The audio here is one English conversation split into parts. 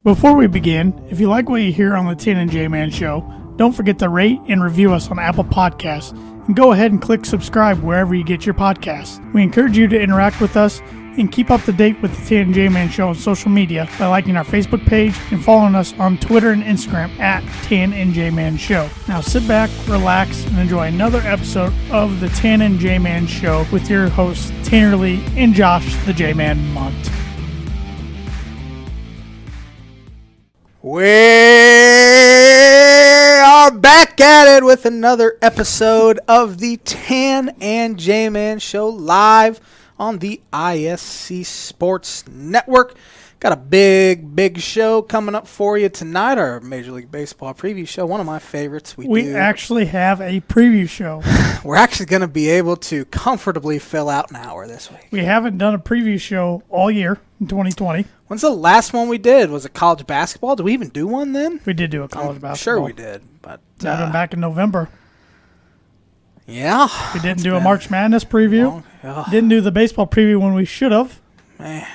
Before we begin, if you like what you hear on the Tan and J-Man Show, don't forget to rate and review us on Apple Podcasts, and go ahead and click subscribe wherever you get your podcasts. We encourage you to interact with us and keep up to date with the Tan and J-Man Show on social media by liking our Facebook page and following us on Twitter and Instagram at Tan and J-Man Show. Now sit back, relax, and enjoy another episode of the Tan and J-Man Show with your hosts Tanner Lee and Josh the J-Man Munt. We are back at it with another episode of the Tan and J-Man Show live on the ISC Sports Network. Got a big show coming up for you tonight, our Major League Baseball preview show, one of my favorites. We actually have a preview show. We're actually going to be able to comfortably fill out an hour this week. We haven't done a preview show all year in 2020. When's the last one we did? Was it college basketball? Did we even do one then? We did do a college basketball. Sure we did. But that been back in November. Yeah. We didn't do a March Madness preview. Didn't do the baseball preview when we should have. Man.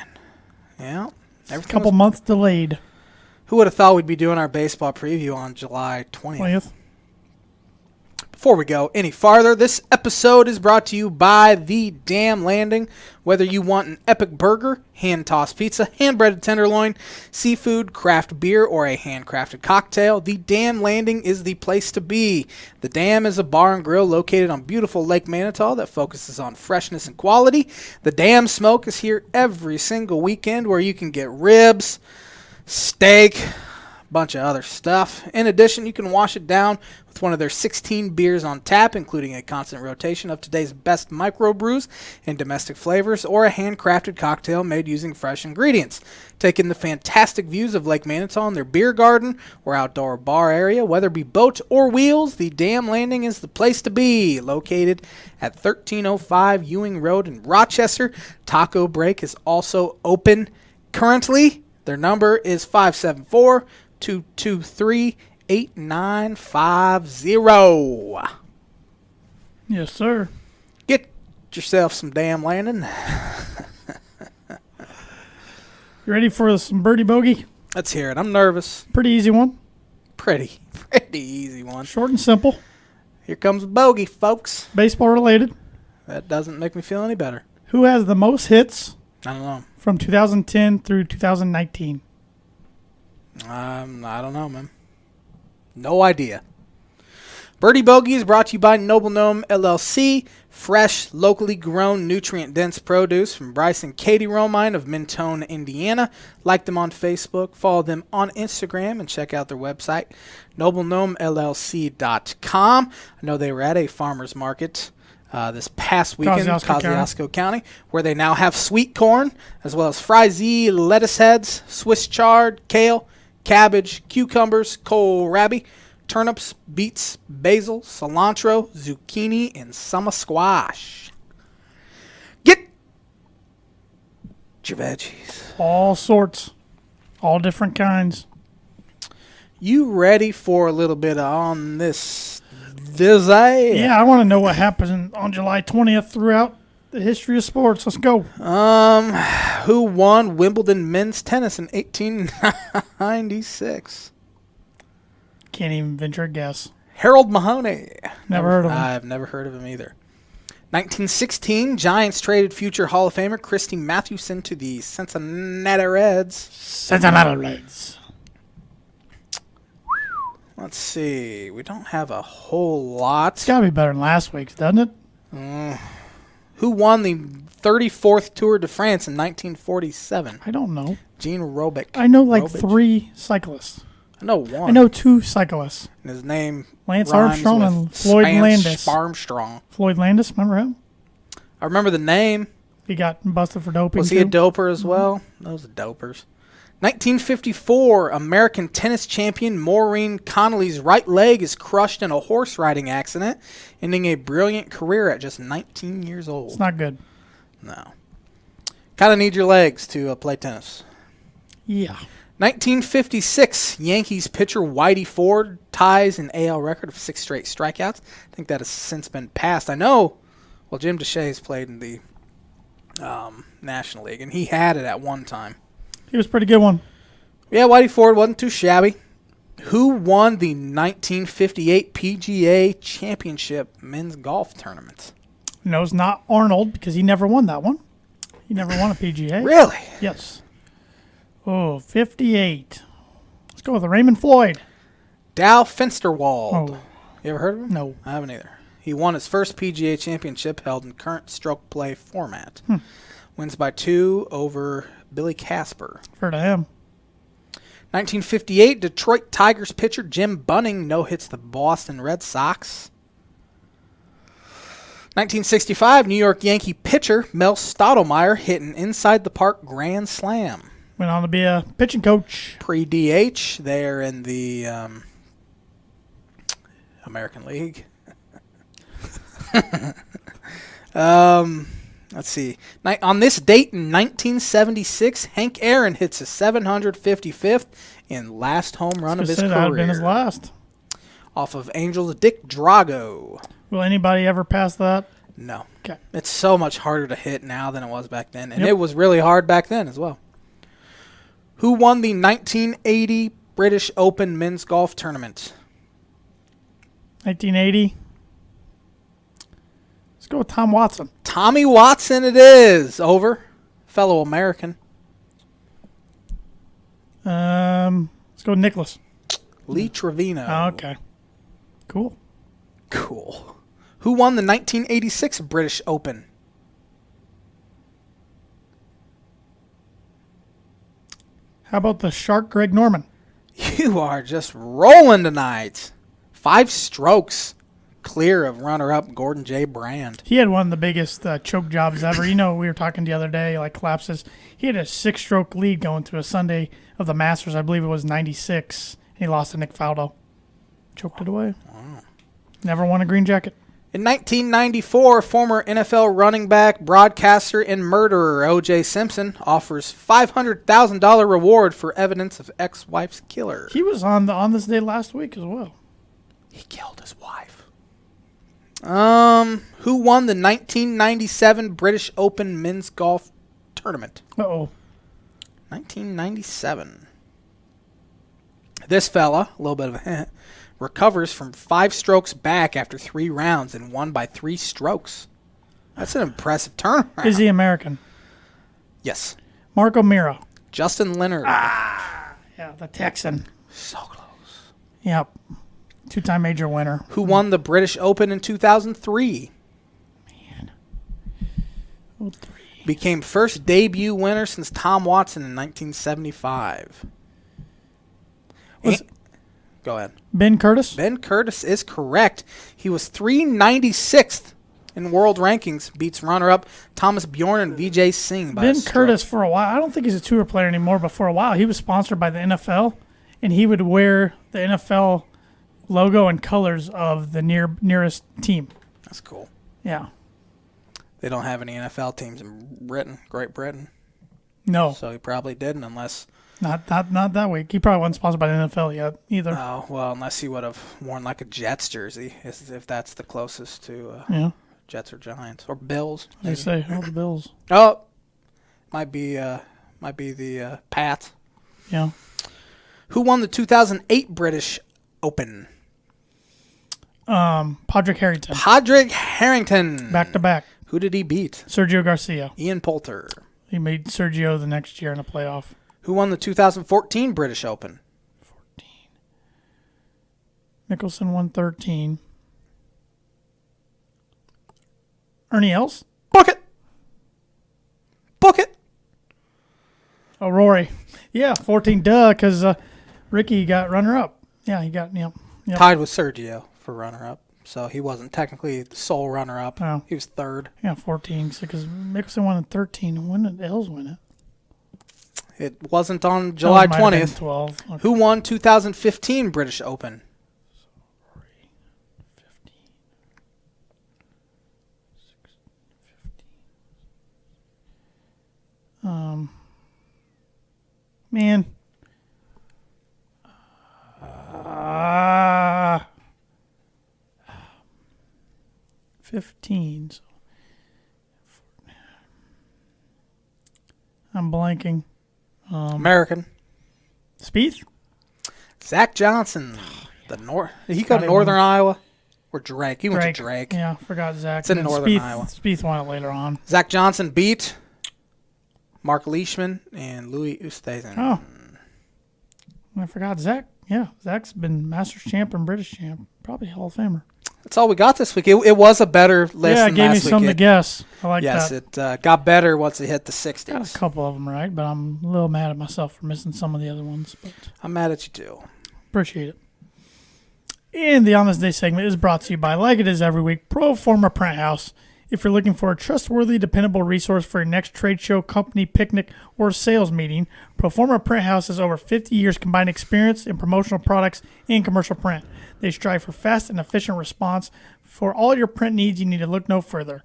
Yeah. A couple months delayed. Who would have thought we'd be doing our baseball preview on July 20th? Before we go any farther, this episode is brought to you by The Dam Landing. Whether you want an epic burger, hand-tossed pizza, hand-breaded tenderloin, seafood, craft beer, or a handcrafted cocktail, The Dam Landing is the place to be. The Dam is a bar and grill located on beautiful Lake Manitou that focuses on freshness and quality. The Dam Smoke is here every single weekend where you can get ribs, steak, a bunch of other stuff. In addition, you can wash it down with one of their 16 beers on tap, including a constant rotation of today's best micro brews and domestic flavors, or a handcrafted cocktail made using fresh ingredients. Take in the fantastic views of Lake Manitou in their beer garden or outdoor bar area. Whether it be boat or wheels, the Dam Landing is the place to be. Located at 1305 Ewing Road in Rochester, Taco Break is also open currently. Their number is 574-223-8950. Yes, sir. Get yourself some Dam Landing. You ready for some Birdie Bogey? Let's hear it. I'm nervous. Pretty easy one. Pretty easy one. Short and simple. Here comes Bogey, folks. Baseball related. That doesn't make me feel any better. Who has the most hits? I don't know. From 2010 through 2019. I don't know, man. No idea. Birdie Bogey is brought to you by Noble Gnome LLC. Fresh, locally grown, nutrient-dense produce from Bryce and Katie Romine of Mentone, Indiana. Like them on Facebook, follow them on Instagram, and check out their website, noblegnomellc.com. I know they were at a farmer's market this past weekend in Kosciuszko County, where they now have sweet corn, as well as fry-z, lettuce heads, Swiss chard, kale, cabbage, cucumbers, kohlrabi, turnips, beets, basil, cilantro, zucchini, and summer squash. Get your veggies. All sorts. All different kinds. You ready for a little bit on this day? Yeah, I want to know what happened on July 20th throughout the history of sports. Let's go. Who won Wimbledon men's tennis in 1896? Can't even venture a guess. Harold Mahoney. Never heard of him. I've never heard of him either. 1916, Giants traded future Hall of Famer Christy Mathewson to the Cincinnati Reds. Cincinnati Reds. Let's see. We don't have a whole lot. It's got to be better than last week's, doesn't it? Who won the 34th Tour de France in 1947? I don't know. Gene Robic. I know like three cyclists. I know one. I know two cyclists. And his name Lance Armstrong and Floyd Landis. Armstrong. Floyd Landis, remember him? I remember the name. He got busted for doping. Was he a doper as well? Those are dopers. 1954, American tennis champion Maureen Connolly's right leg is crushed in a horse riding accident, ending a brilliant career at just 19 years old. It's not good. No. Kind of need your legs to play tennis. Yeah. 1956, Yankees pitcher Whitey Ford ties an AL record of 6 straight strikeouts. I think that has since been passed. I know, well, Jim Deshaies played in the National League, and he had it at one time. He was a pretty good one. Yeah, Whitey Ford wasn't too shabby. Who won the 1958 PGA Championship men's golf tournament? No, it's not Arnold because he never won that one. He never won a PGA. Really? Yes. Oh, 58. Let's go with Raymond Floyd. Dow Finsterwald. Oh. You ever heard of him? No. I haven't either. He won his first PGA Championship held in current stroke play format. Wins by 2 over Billy Casper. Heard of him. 1958, Detroit Tigers pitcher Jim Bunning no-hits the Boston Red Sox. 1965, New York Yankee pitcher Mel Stottlemyre hit an inside-the-park grand slam. Went on to be a pitching coach. Pre-DH, there in the American League. Let's see. On this date in 1976, Hank Aaron hits his 755th and last home run of his career. That would have been his last. Off of Angels' Dick Drago. Will anybody ever pass that? No. Okay. It's so much harder to hit now than it was back then. And It was really hard back then as well. Who won the 1980 British Open men's golf tournament? 1980. Let's go with Tom Watson. Tommy Watson it is. Over. Fellow American. Let's go with Nicholas. Lee Trevino. Oh, okay. Cool. Cool. Who won the 1986 British Open? How about the Shark Greg Norman? You are just rolling tonight. 5 strokes clear of runner-up Gordon J. Brand. He had one of the biggest choke jobs ever. You know, we were talking the other day, like collapses. He had a 6-stroke lead going to a Sunday of the Masters. I believe it was 96. And he lost to Nick Faldo. Choked it away. Wow. Never won a green jacket. In 1994, former NFL running back, broadcaster, and murderer O.J. Simpson offers $500,000 reward for evidence of ex-wife's killer. He was on this day last week as well. He killed his wife. Who won the 1997 British Open men's golf tournament? 1997. This fella, a little bit of a hint, recovers from 5 strokes back after 3 rounds and won by 3 strokes. That's an impressive turnaround. Is he American? Yes. Mark O'Meara. Justin Leonard. Yeah, the Texan. So close. Yep. 2-time major winner. Who won the British Open in 2003? Man. 03. Became first debut winner since Tom Watson in 1975. Go ahead. Ben Curtis? Ben Curtis is correct. He was 396th in world rankings, beats runner-up Thomas Bjorn and Vijay Singh by Ben Curtis, for a while, I don't think he's a tour player anymore, but for a while he was sponsored by the NFL, and he would wear the NFL logo and colors of the nearest team. That's cool. Yeah. They don't have any NFL teams in Great Britain. No. So he probably didn't unless... Not that week. He probably wasn't sponsored by the NFL yet either. Oh, well, unless he would have worn like a Jets jersey, if that's the closest to Jets or Giants. Or Bills. They say, the Bills. Oh, might be the Pats. Yeah. Who won the 2008 British Open? Padraig Harrington. Padraig Harrington. Back to back. Who did he beat? Sergio Garcia. Ian Poulter. He made Sergio the next year in a playoff. Who won the 2014 British Open? 14. Mickelson won 13. Ernie Els? Book it. Book it. Oh, Rory. Yeah, 14. Duh, because Ricky got runner-up. Yeah, he got, yep. Tied with Sergio for runner-up. So he wasn't technically the sole runner-up. Oh. He was third. Yeah, 14. Because Mickelson won at 13. When did Els win it? It wasn't on July 20th. 12. Okay. Who won 2015 British Open? 15. 16, 15. Man. 15. So I'm blanking. American. Spieth? Zach Johnson. He go to Northern Iowa? Or Drake? He went to Drake. Yeah, forgot Zach. It's in Northern Iowa. Spieth won it later on. Zach Johnson beat Mark Leishman and Louis Oosthuizen. Oh. I forgot Zach. Yeah, Zach's been Masters champ and British champ. Probably Hall of Famer. That's all we got this week. It was a better list than last week. Yeah, it gave me something to guess. I like that. Yes, it got better once it hit the 60s. Got a couple of them right, but I'm a little mad at myself for missing some of the other ones. But I'm mad at you, too. Appreciate it. And the On This Day segment is brought to you by, like it is every week, Pro Forma Print House. If you're looking for a trustworthy, dependable resource for your next trade show, company, picnic, or sales meeting, Pro Forma Print House has over 50 years combined experience in promotional products and commercial print. They strive for fast and efficient response. For all your print needs, you need to look no further.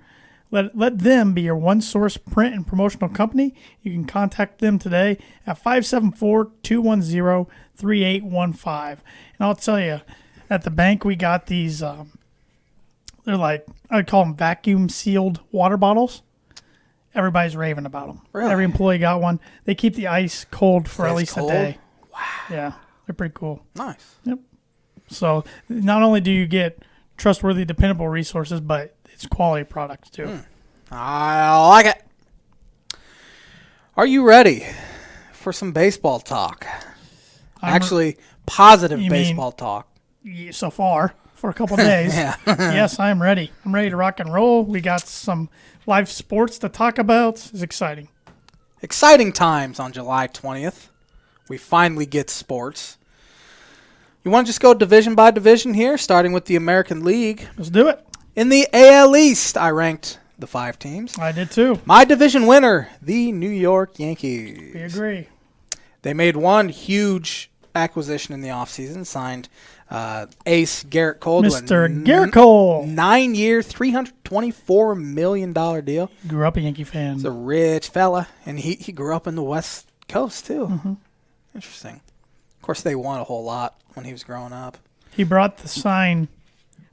Let them be your one-source print and promotional company. You can contact them today at 574-210-3815. And I'll tell you, at the bank, we got these, they're like, I'd call them vacuum-sealed water bottles. Everybody's raving about them. Really? Every employee got one. They keep the ice cold for at least cold? a day. Wow. Yeah, they're pretty cool. Nice. Yep. So not only do you get trustworthy, dependable resources, but it's quality products, too. I like it. Are you ready for some baseball talk? Actually, positive baseball talk. So far, for a couple of days. Yeah. Yes, I'm ready. I'm ready to rock and roll. We got some live sports to talk about. It's exciting. Exciting times on July 20th. We finally get sports. You want to just go division by division here, starting with the American League. Let's do it. In the AL East, I ranked the 5 teams. I did too. My division winner, the New York Yankees. We agree. They made one huge acquisition in the offseason, signed ace Garrett Cole. Mr. Garrett Cole. 9-year, $324 million deal. Grew up a Yankee fan. He's a rich fella, and he grew up in the West Coast, too. Mm-hmm. Interesting. Of course, they won a whole lot when he was growing up. He brought the sign,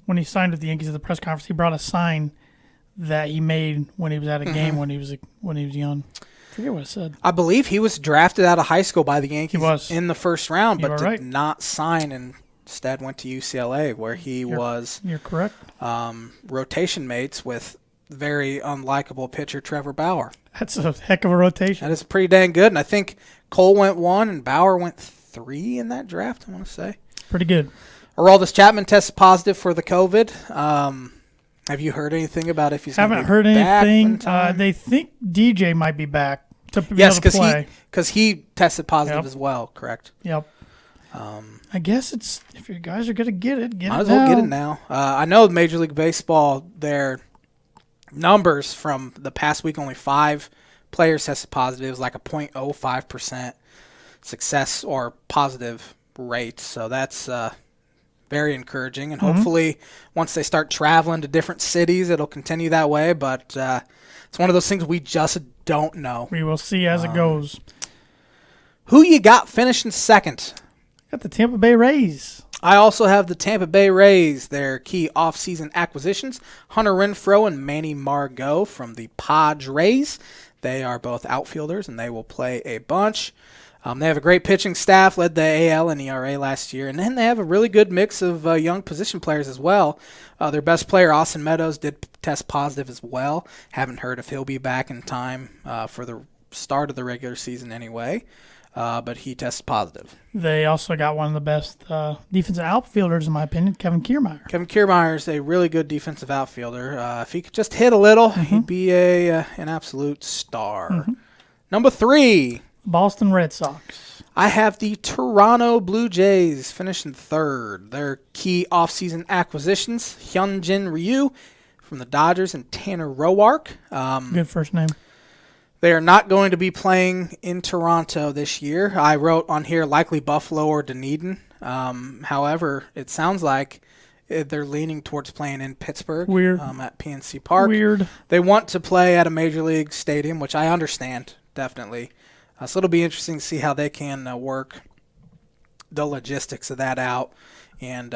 when he signed with the Yankees at the press conference, he brought a sign that he made when he was at a game when he was young. I forget what it said. I believe he was drafted out of high school by the Yankees in the first round, but did not sign and instead went to UCLA, where he was You're correct. Rotation mates with very unlikable pitcher Trevor Bauer. That's a heck of a rotation. That is pretty dang good, and I think Cole went 1 and Bauer went 3 in that draft, I want to say. Pretty good. Aroldis Chapman tested positive for the COVID. Have you heard anything about if he's going to be back? Haven't heard anything. They think DJ might be back to be able to play. Because he tested positive as well, correct? Yep. I guess it's, if you guys are going to get it, might as well get it now. I know Major League Baseball, their numbers from the past week, only 5 players tested positive. It was like a 0.05% success or positive rate. So that's very encouraging. And hopefully once they start traveling to different cities, it'll continue that way. But it's one of those things we just don't know. We will see as it goes. Who you got finishing second? Got the Tampa Bay Rays. I also have the Tampa Bay Rays, their key offseason acquisitions, Hunter Renfroe and Manny Margot from the Padres. They are both outfielders, and they will play a bunch. They have a great pitching staff, led the AL and ERA last year, and then they have a really good mix of young position players as well. Their best player, Austin Meadows, did test positive as well. Haven't heard if he'll be back in time for the start of the regular season anyway. But he tested positive. They also got one of the best defensive outfielders, in my opinion, Kevin Kiermaier. Kevin Kiermaier is a really good defensive outfielder. If he could just hit a little, he'd be an absolute star. Number 3. Boston Red Sox. I have the Toronto Blue Jays finishing third. Their key offseason acquisitions, Hyunjin Ryu from the Dodgers and Tanner Roark. Good first name. They are not going to be playing in Toronto this year. I wrote on here likely Buffalo or Dunedin. However, it sounds like they're leaning towards playing in Pittsburgh. Weird. At PNC Park. Weird. They want to play at a major league stadium, which I understand, definitely. So it'll be interesting to see how they can work the logistics of that out. And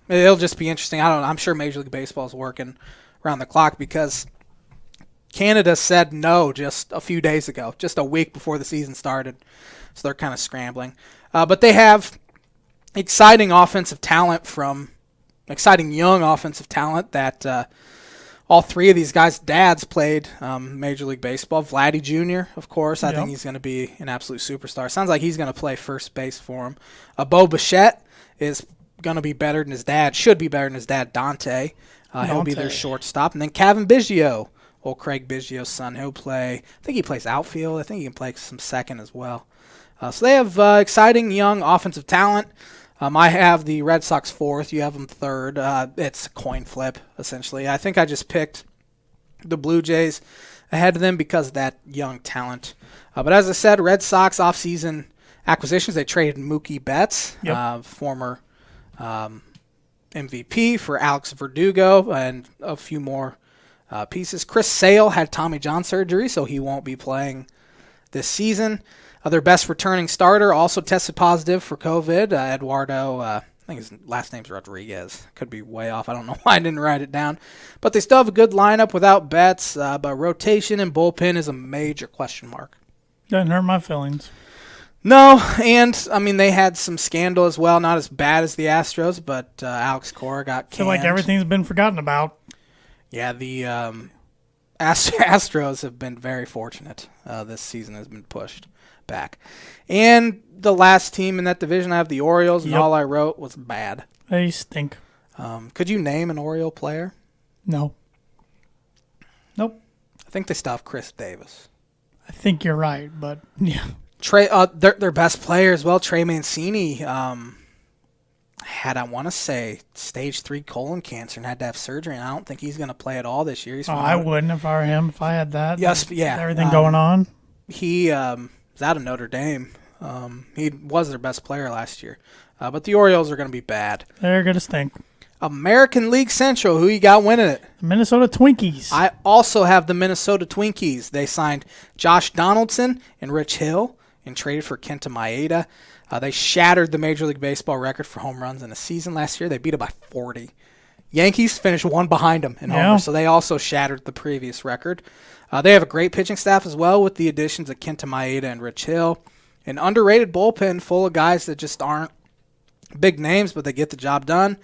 it'll just be interesting. I'm sure Major League Baseball is working around the clock because Canada said no just a few days ago, just a week before the season started. So they're kind of scrambling. But they have exciting young offensive talent that all three of these guys' dads played Major League Baseball. Vladdy Jr., of course. I think he's going to be an absolute superstar. Sounds like he's going to play first base for him. Bo Bichette is going to be better than his dad, should be better than his dad, Dante. He'll be their shortstop. And then Kevin Biggio, old Craig Biggio's son, he'll play. I think he plays outfield. I think he can play some second as well. So they have exciting young offensive talent. I have the Red Sox fourth. You have them third. It's a coin flip, essentially. I think I just picked the Blue Jays ahead of them because of that young talent. But as I said, Red Sox offseason acquisitions, they traded Mookie Betts, former MVP, for Alex Verdugo and a few more pieces. Chris Sale had Tommy John surgery, so he won't be playing this season. Their best returning starter also tested positive for COVID. Eduardo, I think his last name's Rodriguez. Could be way off. I don't know why I didn't write it down. But they still have a good lineup without Betts. But rotation and bullpen is a major question mark. Doesn't hurt my feelings. No, and, I mean, they had some scandal as well. Not as bad as the Astros, but Alex Cora got canned. I feel like everything's been forgotten about. Yeah, the Astros have been very fortunate. This season has been pushed back. And the last team in that division, I have the Orioles, and all I wrote was bad. They stink. Could you name an Oriole player? No. Nope. I think they still have Chris Davis. I think you're right, but yeah. Their best player as well, Trey Mancini, had, I want to say, stage 3 colon cancer and had to have surgery, and I don't think he's going to play at all this year. I wouldn't if I were him, if I had that. Yes, yeah. Everything going on. He was out of Notre Dame. He was their best player last year. But the Orioles are going to be bad. They're going to stink. American League Central, who you got winning it? Minnesota Twinkies. I also have the Minnesota Twinkies. They signed Josh Donaldson and Rich Hill and traded for Kenta Maeda. They shattered the Major League Baseball record for home runs in a season last year. They beat it by 40. Yankees finished one behind them in homers, so they also shattered the previous record. They have a great pitching staff as well with the additions of Kenta Maeda and Rich Hill. An underrated bullpen full of guys that just aren't big names, but they get the job done.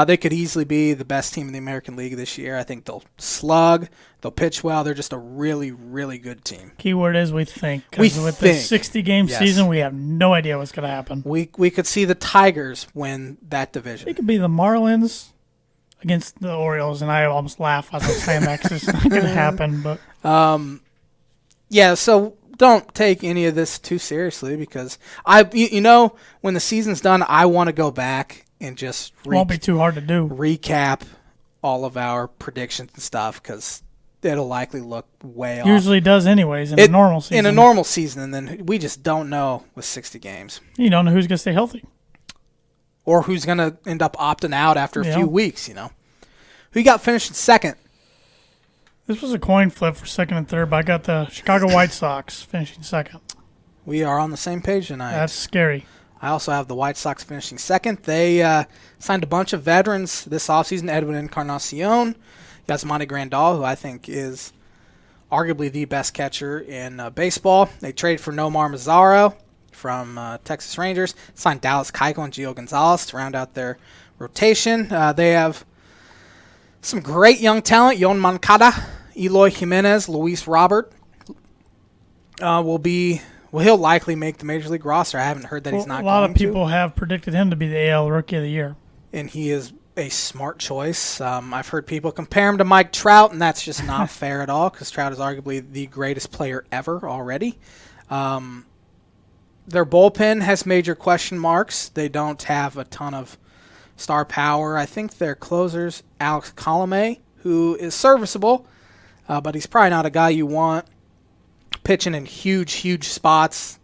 They could easily be the best team in the American League this year. I think they'll slug. They'll pitch well. They're just a really, really good team. Keyword is we think. Because with this 60-game season, we have no idea what's going to happen. We could see the Tigers win that division. It could be the Marlins against the Orioles, and I almost laugh as I'm saying that because it's not going to happen. But so don't take any of this too seriously because when the season's done, I want to go back and just won't be too hard to do. Recap all of our predictions and stuff because it'll likely look way off. Usually does anyways in a normal season. In a normal season, and then we just don't know with 60 games. You don't know who's going to stay healthy. Or who's going to end up opting out after a few weeks, Who you got finishing second? This was a coin flip for second and third, but I got the Chicago White Sox finishing second. We are on the same page tonight. That's scary. I also have the White Sox finishing second. They signed a bunch of veterans this offseason. Edwin Encarnacion, Yasmani Grandal, who I think is arguably the best catcher in baseball. They traded for Nomar Mazara from Texas Rangers. Signed Dallas Keuchel and Gio Gonzalez to round out their rotation. They have some great young talent. Yon Moncada, Eloy Jimenez, Luis Robert he'll likely make the Major League roster. I haven't heard that he's not going to. A lot of people have predicted him to be the AL Rookie of the Year. And he is a smart choice. I've heard people compare him to Mike Trout, and that's just not fair at all because Trout is arguably the greatest player ever already. Their bullpen has major question marks. They don't have a ton of star power. I think their closer's Alex Colomé, who is serviceable, but he's probably not a guy you want pitching in huge spots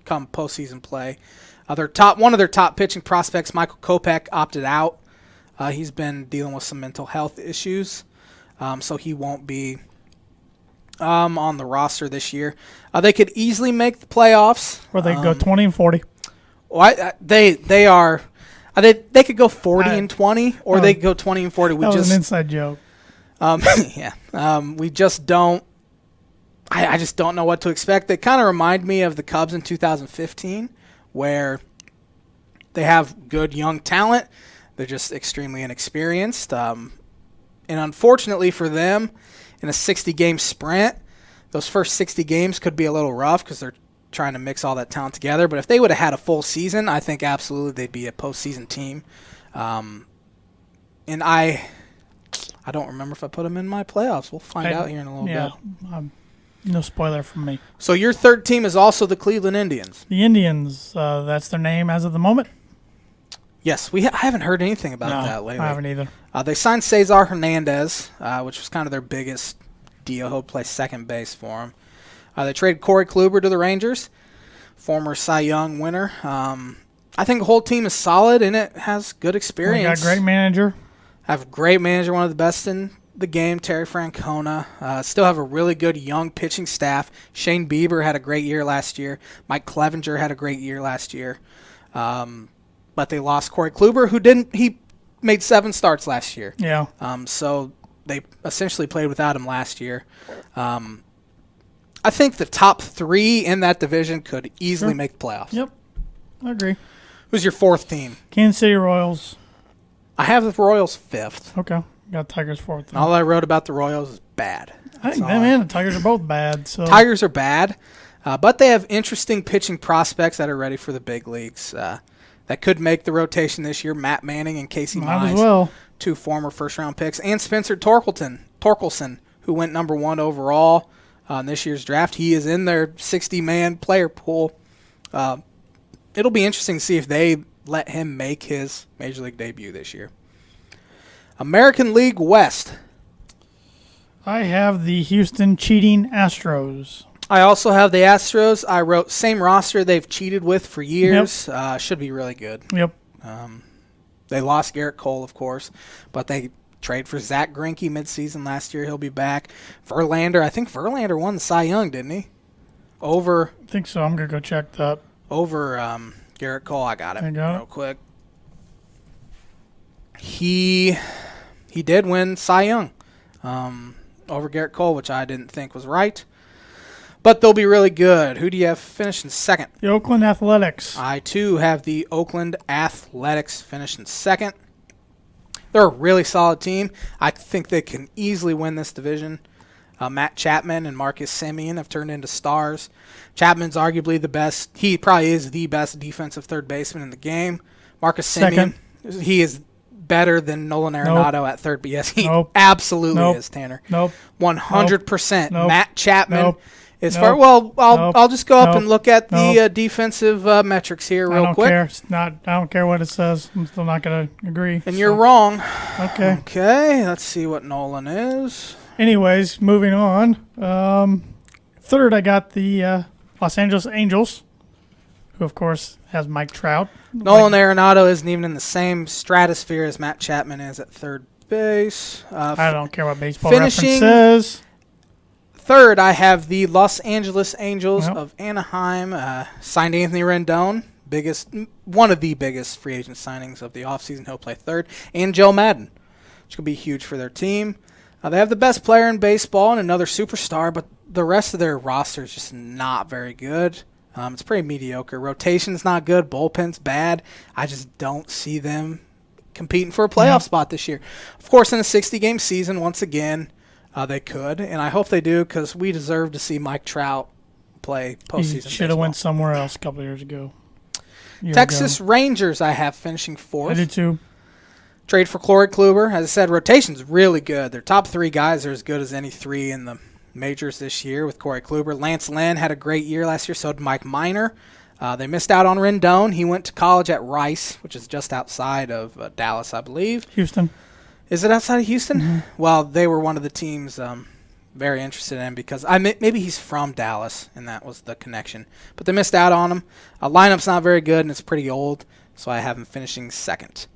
come postseason play. One of their top pitching prospects, Michael Kopech, opted out. He's been dealing with some mental health issues, so he won't be on the roster this year. They could easily make the playoffs. Or they go 20-40. They could go 40-20, or they could go 20-40. That was an inside joke. We just don't. I just don't know what to expect. They kind of remind me of the Cubs in 2015, where they have good young talent. They're just extremely inexperienced. And unfortunately for them, in a 60-game sprint, those first 60 games could be a little rough because they're trying to mix all that talent together. But if they would have had a full season, I think absolutely they'd be a postseason team. And I don't remember if I put them in my playoffs. We'll find out here in a little bit. No spoiler from me. So your third team is also the Cleveland Indians. The Indians, that's their name as of the moment? Yes, I haven't heard anything about that lately. I haven't either. They signed Cesar Hernandez, which was kind of their biggest deal. He'll play second base for him. They traded Corey Kluber to the Rangers, former Cy Young winner. I think the whole team is solid, and it has good experience. Got a great manager. Have a great manager, one of the best in the game, Terry Francona. Still have a really good young pitching staff. Shane Bieber had a great year last year. Mike Clevenger had a great year last year. But they lost Corey Kluber, he made 7 starts last year. Yeah. So they essentially played without him last year. I think the top 3 in that division could easily make the playoffs. Yep, I agree. Who's your fourth team? Kansas City Royals. I have the Royals 5th. Okay. Got Tigers 4th. And all I wrote about the Royals is bad. I think the Tigers are both bad. So Tigers are bad, but they have interesting pitching prospects that are ready for the big leagues. That could make the rotation this year. Matt Manning and Casey Mize, Mize, 2 former first-round picks, and Spencer Torkelson, who went number 1 overall in this year's draft. He is in their 60-man player pool. It'll be interesting to see if they let him make his Major League debut this year. American League West. I have the Houston cheating Astros. I also have the Astros. I wrote same roster they've cheated with for years. Yep. Should be really good. Yep. They lost Garrett Cole, of course, but they trade for Zach Greinke midseason last year. He'll be back. Verlander. I think Verlander won the Cy Young, didn't he? I think so. I'm going to go check that. Over Garrett Cole. I got it real quick. He did win Cy Young over Garrett Cole, which I didn't think was right. But they'll be really good. Who do you have finishing second? The Oakland Athletics. I, too, have the Oakland Athletics finishing second. They're a really solid team. I think they can easily win this division. Matt Chapman and Marcus Semien have turned into stars. Chapman's arguably the best. He probably is the best defensive third baseman in the game. Marcus Semien, he is better than Nolan Arenado at third. But yes, he absolutely is, Tanner. 100%. Matt Chapman. I'll just go up and look at the defensive metrics here real quick. I don't care what it says. I'm still not going to agree. And you're wrong. Okay. Okay. Let's see what Nolan is. Anyways, moving on. Third, I got the Los Angeles Angels, who of course has Mike Trout. Nolan Arenado isn't even in the same stratosphere as Matt Chapman is at third base. I don't care what Baseball Reference says. Third, I have the Los Angeles Angels of Anaheim. Signed Anthony Rendon, one of the biggest free agent signings of the offseason. He'll play third. And Joe Madden, which could be huge for their team. They have the best player in baseball and another superstar, but the rest of their roster is just not very good. It's pretty mediocre. Rotation's not good. Bullpen's bad. I just don't see them competing for a playoff spot this year. Of course, in a 60-game season, once again, they could, and I hope they do because we deserve to see Mike Trout play postseason. He should have went somewhere else a couple of years ago. Texas Rangers, I have finishing fourth. I do too. Trade for Corey Kluber. As I said, rotation's really good. Their top 3 guys are as good as any 3 in the majors this year with Corey Kluber. Lance Lynn had a great year last year, so did Mike Minor. They missed out on Rendon. He went to college at Rice, which is just outside of Dallas, I believe. Houston. Is it outside of Houston? Mm-hmm. Well, they were one of the teams very interested in because maybe he's from Dallas, and that was the connection. But they missed out on him. Lineup's not very good, and it's pretty old, so I have him finishing second.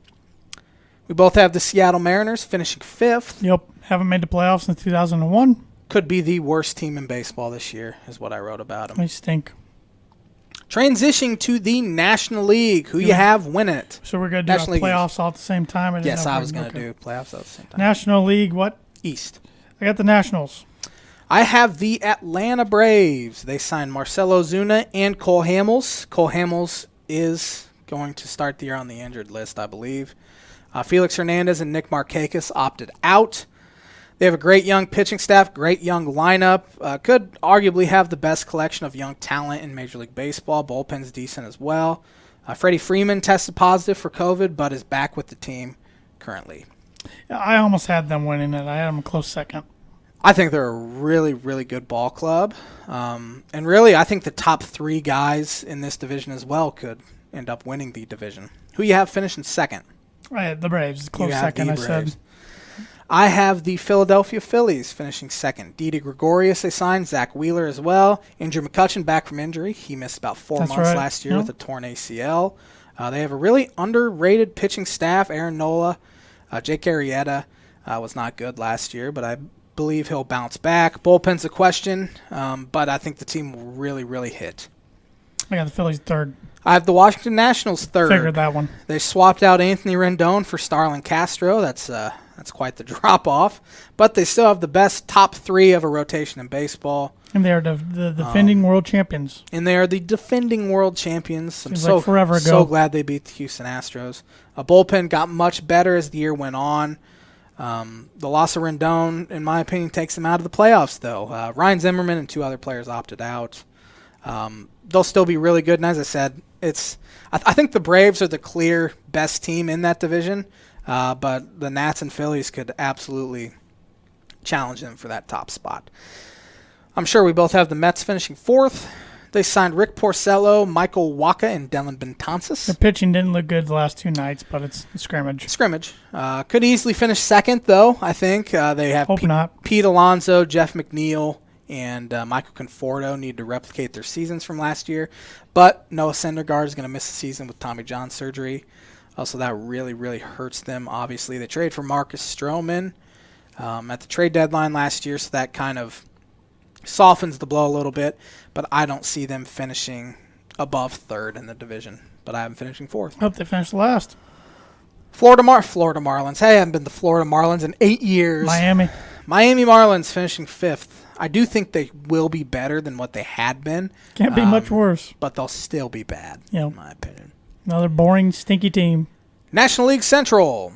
We both have the Seattle Mariners finishing fifth. Yep. Haven't made the playoffs since 2001. Could be the worst team in baseball this year, is what I wrote about them. They stink. Transitioning to the National League. Who you have winning it? So we're going to do playoffs all at the same time? Yes, I was going to do playoffs all at the same time. National League, what? East. I got the Nationals. I have the Atlanta Braves. They signed Marcell Ozuna and Cole Hamels. Cole Hamels is going to start the year on the injured list, I believe. Felix Hernandez and Nick Markakis opted out. They have a great young pitching staff, great young lineup. Could arguably have the best collection of young talent in Major League Baseball. Bullpen's decent as well. Freddie Freeman tested positive for COVID, but is back with the team currently. I almost had them winning it. I had them a close second. I think they're a really, really good ball club. And really, I think the top three guys in this division as well could end up winning the division. Who you have finishing second? I had the Braves. Close second, I said. I have the Philadelphia Phillies finishing second. Didi Gregorius they signed. Zach Wheeler as well. Andrew McCutchen back from injury. He missed about 4 months last year with a torn ACL. They have a really underrated pitching staff. Aaron Nola, Jake Arrieta was not good last year, but I believe he'll bounce back. Bullpen's a question, but I think the team will really, really hit. I got the Phillies third. I have the Washington Nationals third. Figured that one. They swapped out Anthony Rendon for Starlin Castro. That's quite the drop-off. But they still have the best top three of a rotation in baseball. And they are the defending world champions. And they are the defending world champions. I'm like forever ago. So glad they beat the Houston Astros. A bullpen got much better as the year went on. The loss of Rendon, in my opinion, takes them out of the playoffs, though. Ryan Zimmerman and 2 other players opted out. They'll still be really good. And as I said, I think the Braves are the clear best team in that division. But the Nats and Phillies could absolutely challenge them for that top spot. I'm sure we both have the Mets finishing fourth. They signed Rick Porcello, Michael Wacha, and Dylan Betances. The pitching didn't look good the last 2 nights, but it's scrimmage. Could easily finish second, though, I think. They have Pete Alonso, Jeff McNeil, and Michael Conforto need to replicate their seasons from last year. But Noah Syndergaard is going to miss the season with Tommy John surgery. So that really, really hurts them, obviously. They traded for Marcus Stroman at the trade deadline last year, so that kind of softens the blow a little bit. But I don't see them finishing above third in the division. But I have them finishing fourth. Hope they finish last. Florida Marlins. Hey, I haven't been the Florida Marlins in 8 years. Miami Marlins finishing fifth. I do think they will be better than what they had been. Can't be much worse. But they'll still be bad, in my opinion. Another boring, stinky team. National League Central.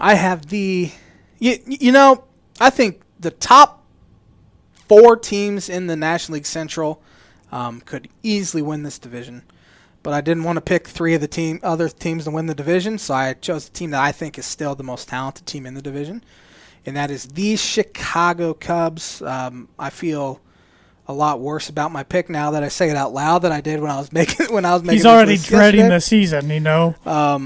I have the... I think the top 4 teams in the National League Central could easily win this division. But I didn't want to pick 3 of the other teams to win the division, so I chose the team that I think is still the most talented team in the division, and that is the Chicago Cubs. I feel a lot worse about my pick now that I say it out loud than I did when I was making. He's already dreading the season.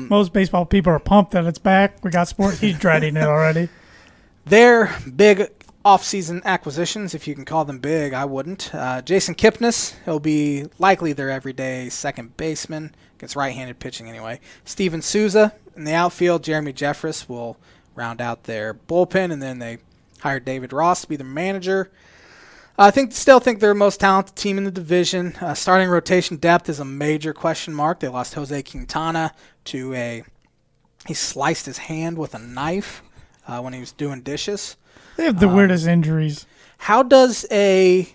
Most baseball people are pumped that it's back. We got sports. He's dreading it already. They're big off-season acquisitions, if you can call them big. I wouldn't. Jason Kipnis, he'll be likely their everyday second baseman against right-handed pitching anyway. Steven Souza in the outfield. Jeremy Jeffress will round out their bullpen, and then they hired David Ross to be the manager. I still think they're the most talented team in the division. Starting rotation depth is a major question mark. They lost Jose Quintana to he sliced his hand with a knife when he was doing dishes. They have the weirdest injuries. How does a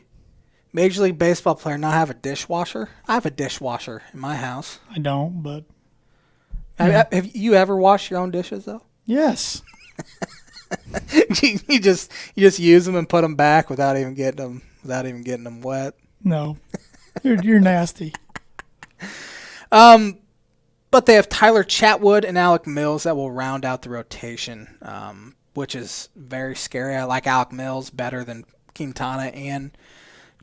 Major League Baseball player not have a dishwasher? I have a dishwasher in my house. I don't, but... Have you ever washed your own dishes, though? Yes. you just use them and put them back without even getting them wet. No, you're nasty. But they have Tyler Chatwood and Alec Mills that will round out the rotation, which is very scary. I like Alec Mills better than Quintana and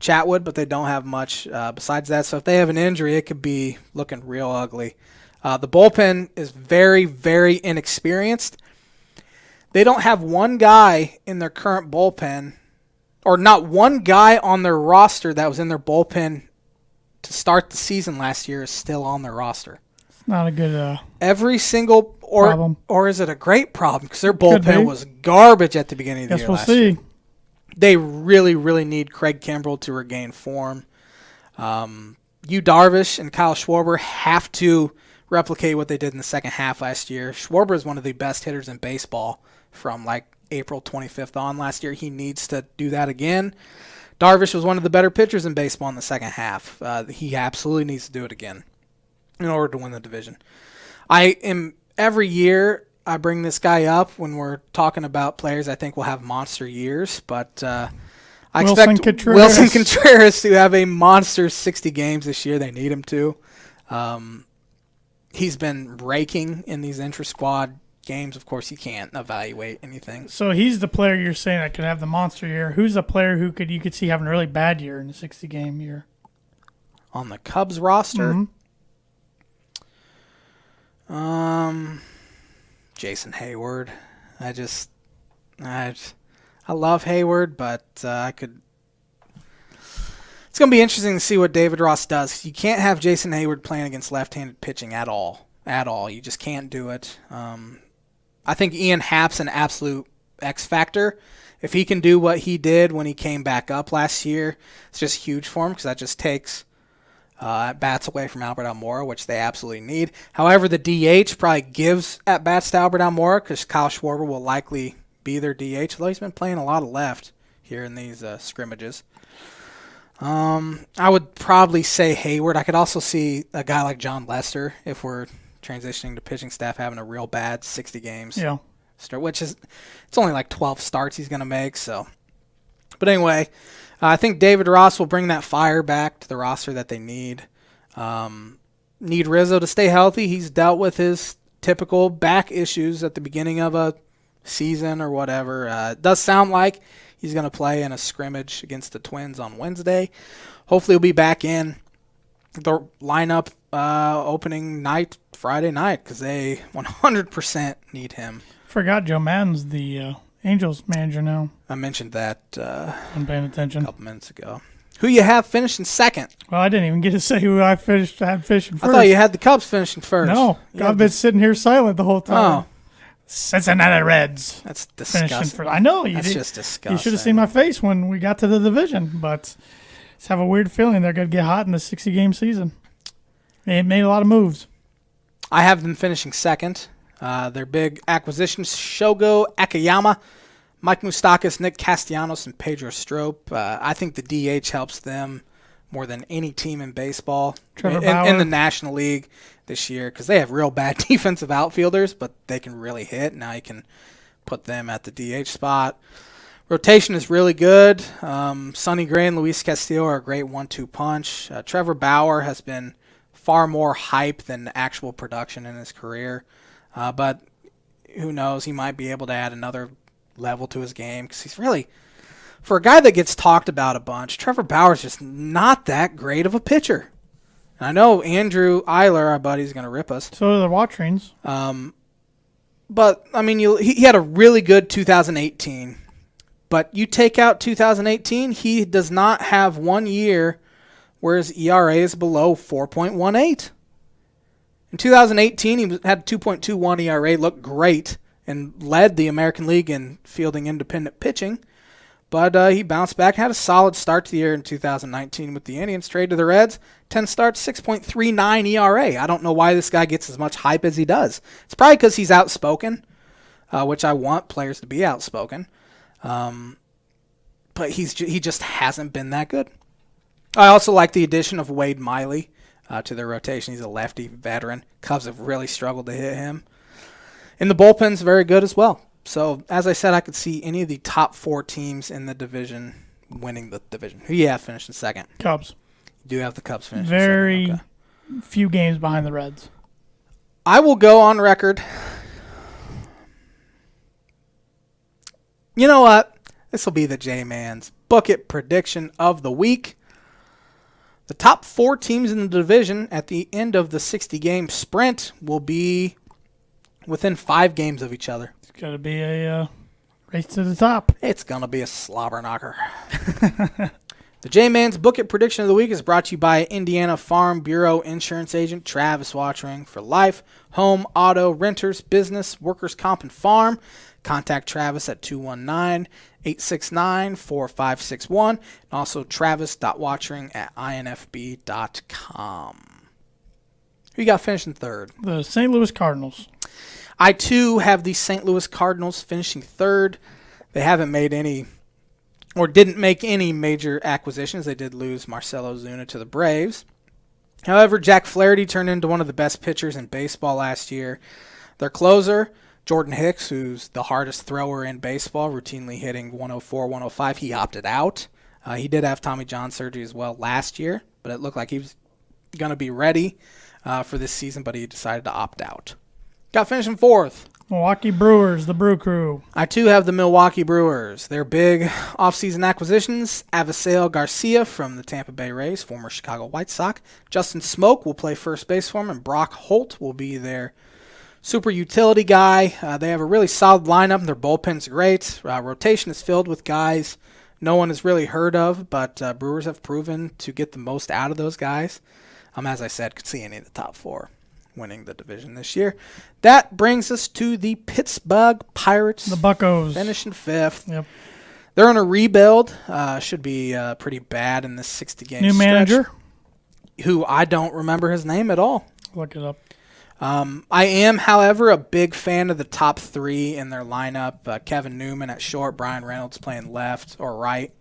Chatwood, but they don't have much besides that. So if they have an injury, it could be looking real ugly. The bullpen is very, very inexperienced. They don't have one guy in their current bullpen, or not one guy on their roster that was in their bullpen to start the season last year is still on their roster. It's not a good every single problem. Or is it a great problem? Because their bullpen was garbage at the beginning of the year last year. They really, really need Craig Kimbrell to regain form. Yu Darvish and Kyle Schwarber have to replicate what they did in the second half last year. Schwarber is one of the best hitters in baseball from like April 25th on last year. He needs to do that again. Darvish was one of the better pitchers in baseball in the second half. He absolutely needs to do it again in order to win the division. Every year I bring this guy up when we're talking about players I think will have monster years, but I expect Wilson Contreras to have a monster 60 games this year. They need him to. He's been raking in these intra-squad games. Of course, you can't evaluate anything. So he's the player you're saying that could have the monster year. Who's the player who you could see having a really bad year in the 60-game year? On the Cubs roster? Mm-hmm. Jason Hayward. I love Hayward, but it's going to be interesting to see what David Ross does. You can't have Jason Hayward playing against left-handed pitching at all. At all. You just can't do it. I think Ian Happ's an absolute X factor. If he can do what he did when he came back up last year, it's just huge for him because that just takes at-bats away from Albert Almora, which they absolutely need. However, the DH probably gives at-bats to Albert Almora because Kyle Schwarber will likely be their DH, although he's been playing a lot of left here in these scrimmages. I would probably say Hayward. I could also see a guy like John Lester if we're transitioning to pitching staff having a real bad 60 games. Yeah. Which is, it's only like 12 starts he's going to make. So, but anyway, I think David Ross will bring that fire back to the roster that they need. Need Rizzo to stay healthy. He's dealt with his typical back issues at the beginning of a season or whatever. It does sound like he's going to play in a scrimmage against the Twins on Wednesday. Hopefully he'll be back in the lineup opening night, Friday night, because they 100% need him. Forgot Joe Madden's the Angels manager now. I mentioned that I'm paying attention. A couple minutes ago. Who you have finishing second? Well, I didn't even get to say who I had finishing first. I thought you had the Cubs finishing first. No, I've been sitting here silent the whole time. Oh. Cincinnati Reds. That's disgusting. I know. That's just disgusting. You should have seen my face when we got to the division, but I just have a weird feeling they're going to get hot in the 60-game season. They made a lot of moves. I have them finishing second. Their big acquisitions, Shogo Akiyama, Mike Moustakas, Nick Castellanos, and Pedro Strop. I think the DH helps them more than any team in baseball in the National League this year because they have real bad defensive outfielders, but they can really hit. Now you can put them at the DH spot. Rotation is really good. Sonny Gray and Luis Castillo are a great 1-2 punch. Trevor Bauer has been far more hype than actual production in his career. But who knows? He might be able to add another level to his game because he's really, for a guy that gets talked about a bunch, Trevor Bauer's just not that great of a pitcher. And I know Andrew Eiler, our buddy, is going to rip us. So are the Watrings. But, I mean, he had a really good 2018. But you take out 2018, he does not have 1 year where his ERA is below 4.18. In 2018, he had 2.21 ERA, looked great, and led the American League in fielding independent pitching. But he bounced back, had a solid start to the year in 2019 with the Indians, traded to the Reds, 10 starts, 6.39 ERA. I don't know why this guy gets as much hype as he does. It's probably because he's outspoken, which I want players to be outspoken. But he just hasn't been that good. I also like the addition of Wade Miley to their rotation. He's a lefty veteran. Cubs have really struggled to hit him. And the bullpen's very good as well. So, as I said, I could see any of the top 4 teams in the division winning the division. Who you have finishing second? Cubs. You do have the Cubs finishing second. Okay. Few games behind the Reds. I will go on record. You know what? This will be the J-Man's Book It prediction of the week. The top 4 teams in the division at the end of the 60-game sprint will be within 5 games of each other. It's going to be a race to the top. It's going to be a slobber knocker. The J-Man's Book It prediction of the week is brought to you by Indiana Farm Bureau insurance agent Travis Watchering for life, home, auto, renters, business, workers' comp, and farm. Contact Travis at 219-869-4561 and also travis.watchering@infb.com. Who you got finishing third? The St. Louis Cardinals. I, too, have the St. Louis Cardinals finishing third. They haven't made any, or didn't make any major acquisitions. They did lose Marcell Ozuna to the Braves. However, Jack Flaherty turned into one of the best pitchers in baseball last year. Their closer, Jordan Hicks, who's the hardest thrower in baseball, routinely hitting 104, 105, he opted out. He did have Tommy John surgery as well last year, but it looked like he was going to be ready for this season, but he decided to opt out. Got finishing fourth. Milwaukee Brewers, the Brew Crew. I, too, have the Milwaukee Brewers. Their big offseason acquisitions, Avisail Garcia from the Tampa Bay Rays, former Chicago White Sox. Justin Smoke will play first base for them, and Brock Holt will be their super utility guy. They have a really solid lineup. Their bullpen's great. Rotation is filled with guys no one has really heard of, but Brewers have proven to get the most out of those guys. As I said, could see any of the top four winning the division this year. That brings us to the Pittsburgh Pirates. The Buccos. Finishing fifth. Yep. They're in a rebuild. Should be pretty bad in this 60-game New stretch. manager? Who I don't remember his name at all. Look it up. I am, however, a big fan of the top three in their lineup. Kevin Newman at short, Brian Reynolds playing left or right,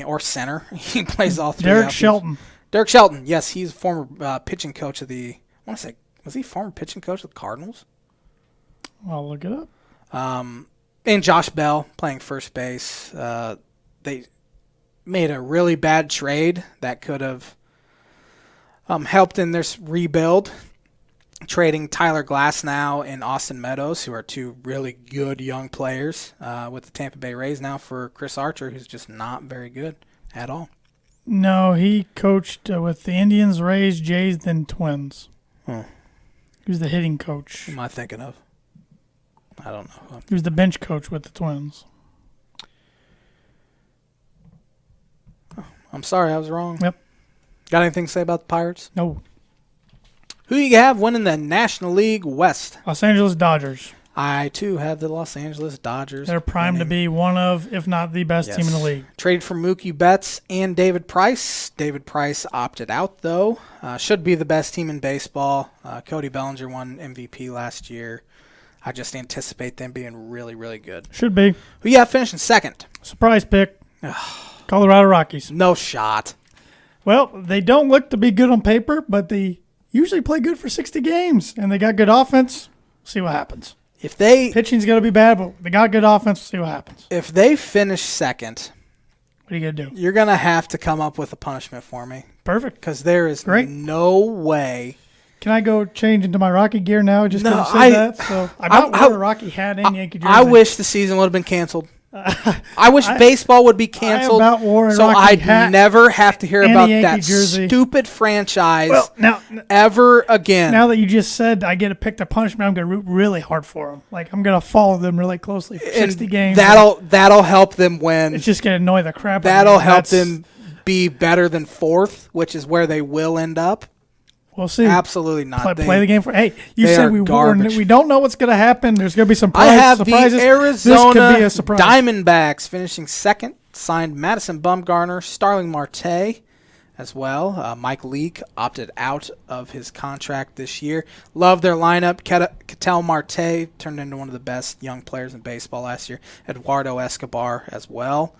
or center. He plays all three. Derek Shelton. Derek Shelton, yes, he's former pitching coach of the, I want to say, was he former pitching coach of the Cardinals? I'll look it up. And Josh Bell playing first base. They made a really bad trade that could have helped in this rebuild, trading Tyler Glasnow and Austin Meadows, who are two really good young players with the Tampa Bay Rays now, for Chris Archer, who's just not very good at all. No, he coached with the Indians, Rays, Jays, then Twins. He was the hitting coach. Who am I thinking of? I don't know. He was the bench coach with the Twins. Oh, I'm sorry, I was wrong. Yep. Got anything to say about the Pirates? No. Who do you have winning the National League West? Los Angeles Dodgers. I, too, have the Los Angeles Dodgers. They're primed to be one of, if not the best team in the league. Traded for Mookie Betts and David Price. David Price opted out, though. Should be the best team in baseball. Cody Bellinger won MVP last year. I just anticipate them being really, really good. Should be. Who you have finishing second? Surprise pick. Colorado Rockies. No shot. Well, they don't look to be good on paper, but they usually play good for 60 games, and they got good offense. See what happens. If they pitching's going to be bad, but they got good offense. See what happens. If they finish second, what are you going to do? You're going to have to come up with a punishment for me. Perfect. Because there is no way. Can I go change into my Rocky gear now? Just because you said that. So I might wear a Rocky hat and Yankee jersey. I wish the season would have been canceled. I wish baseball would be canceled, so I'd never have to hear about that stupid franchise ever again. Now that you just said I get to pick the punishment, I'm going to root really hard for them. Like, I'm going to follow them really closely for 60 games. That'll help them win. It's just going to annoy the crap out of me. That'll help them be better than fourth, which is where they will end up. We'll see. Absolutely not. Play the game for. Hey, you said we don't know what's going to happen. There's going to be some surprises. I have the Arizona this could be a surprise. Diamondbacks finishing second. Signed Madison Bumgarner, Starling Marte as well. Mike Leake opted out of his contract this year. Love their lineup. Ketel Marte turned into one of the best young players in baseball last year. Eduardo Escobar as well.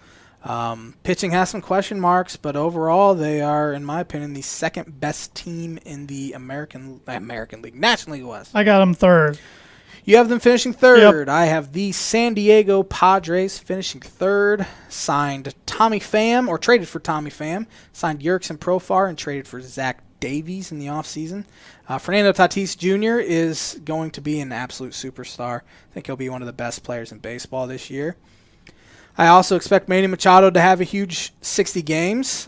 Pitching has some question marks, but overall they are, in my opinion, the second best team in the American League, National League West. I got them third. You have them finishing third. Yep. I have the San Diego Padres finishing third. Signed Tommy Pham, or traded for Tommy Pham. Signed Yerkson Profar and traded for Zach Davies in the offseason. Fernando Tatis Jr. is going to be an absolute superstar. I think he'll be one of the best players in baseball this year. I also expect Manny Machado to have a huge 60 games.